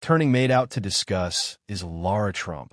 turning maid out to discuss is Lara Trump,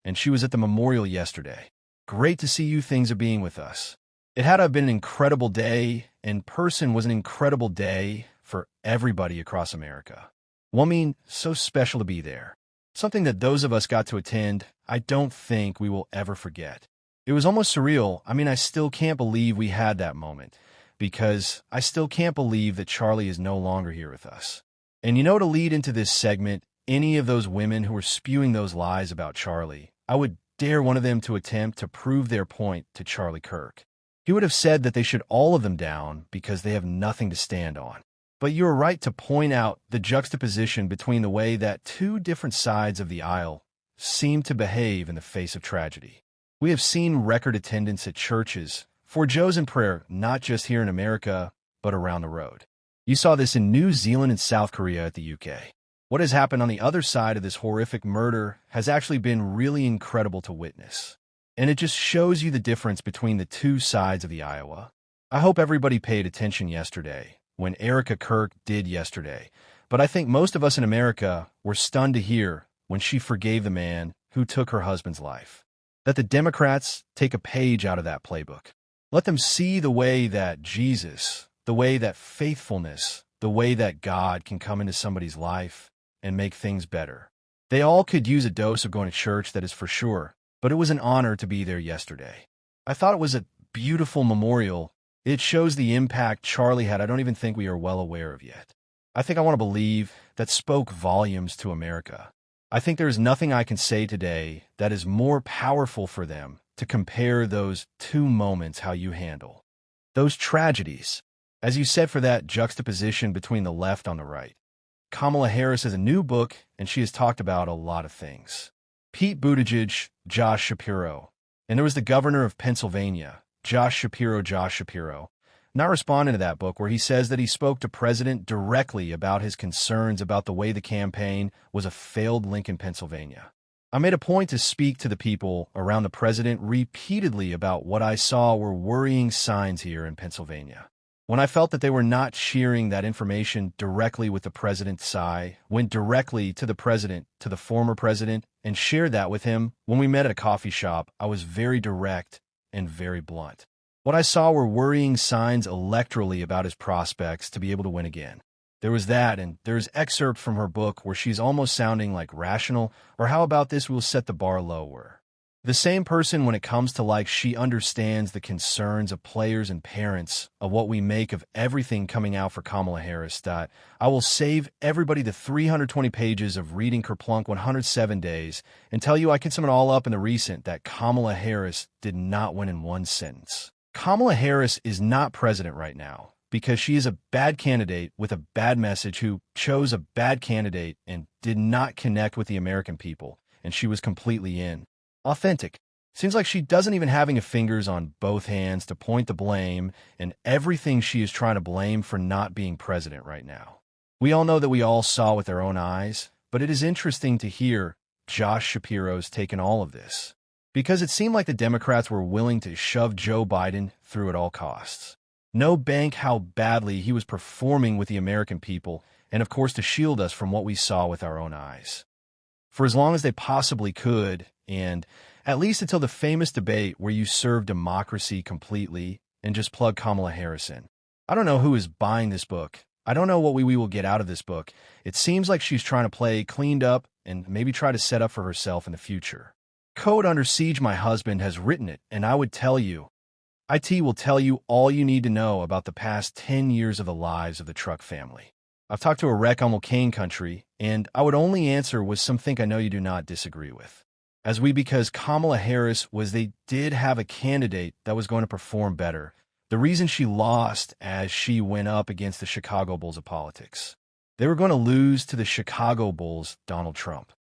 and she was at the memorial yesterday. Great to see you things are being with us. It had to have been an incredible day, in person was an incredible day for everybody across America. Well, I mean, so special to be there. Something that those of us got to attend, I don't think we will ever forget. It was almost surreal. I mean, I still can't believe we had that moment, because I still can't believe that Charlie is no longer here with us. And you know, to lead into this segment, any of those women who were spewing those lies about Charlie, I would dare one of them to attempt to prove their point to Charlie Kirk. He would have said that they should all of them down because they have nothing to stand on. But you are right to point out the juxtaposition between the way that two different sides of the aisle seem to behave in the face of tragedy. We have seen record attendance at churches for Joe's in prayer, not just here in America, but around the road. You saw this in New Zealand and South Korea at the UK. What has happened on the other side of this horrific murder has actually been really incredible to witness. And it just shows you the difference between the two sides of the Iowa. I hope everybody paid attention yesterday when Erica Kirk did yesterday, but I think most of us in America were stunned to hear when she forgave the man who took her husband's life. That the Democrats take a page out of that playbook. Let them see the way that Jesus, the way that faithfulness, the way that God can come into somebody's life and make things better. They all could use a dose of going to church, that is for sure, but it was an honor to be there yesterday. I thought it was a beautiful memorial. It shows the impact Charlie had I don't even think we are well aware of yet. I think I want to believe that spoke volumes to America. I think there is nothing I can say today that is more powerful for them to compare those two moments how you handle. Those tragedies, as you said, for that juxtaposition between the left on the right. Kamala Harris has a new book, and she has talked about a lot of things. Pete Buttigieg, Josh Shapiro. And there was the governor of Pennsylvania, Josh Shapiro, not responding to that book where he says that he spoke to President directly about his concerns about the way the campaign was a failed Lincoln, Pennsylvania. I made a point to speak to the people around the president repeatedly about what I saw were worrying signs here in Pennsylvania. When I felt that they were not sharing that information directly with the president's side, went directly to the president, to the former president, and shared that with him. When we met at a coffee shop, I was very direct and very blunt. What I saw were worrying signs electorally about his prospects to be able to win again. There was that, and there's excerpt from her book where she's almost sounding like rational, or how about this, we'll set the bar lower. The same person when it comes to like she understands the concerns of players and parents of what we make of everything coming out for Kamala Harris. That I will save everybody the 320 pages of reading Kerplunk 107 days and tell you I can sum it all up in the recent that Kamala Harris did not win in one sentence. Kamala Harris is not president right now because she is a bad candidate with a bad message who chose a bad candidate and did not connect with the American people, and she was completely in. Authentic. Seems like she doesn't even having her fingers on both hands to point the blame and everything she is trying to blame for not being president right now. We all know that we all saw with our own eyes, but it is interesting to hear Josh Shapiro's take on all of this, because it seemed like the Democrats were willing to shove Joe Biden through at all costs. No bank how badly he was performing with the American people, and of course to shield us from what we saw with our own eyes. For as long as they possibly could, and at least until the famous debate where you serve democracy completely and just plug Kamala Harris in. I don't know who is buying this book. I don't know what we will get out of this book. It seems like she's trying to play cleaned up and maybe try to set up for herself in the future. Code Under Siege, my husband, has written it, and I would tell you, IT will tell you all you need to know about the past 10 years of the lives of the Truck family. I've talked to a wreck on Cane Country, and I would only answer with something I know you do not disagree with. Because Kamala Harris they did have a candidate that was going to perform better. The reason she lost as she went up against the Chicago Bulls of politics. They were going to lose to the Chicago Bulls, Donald Trump.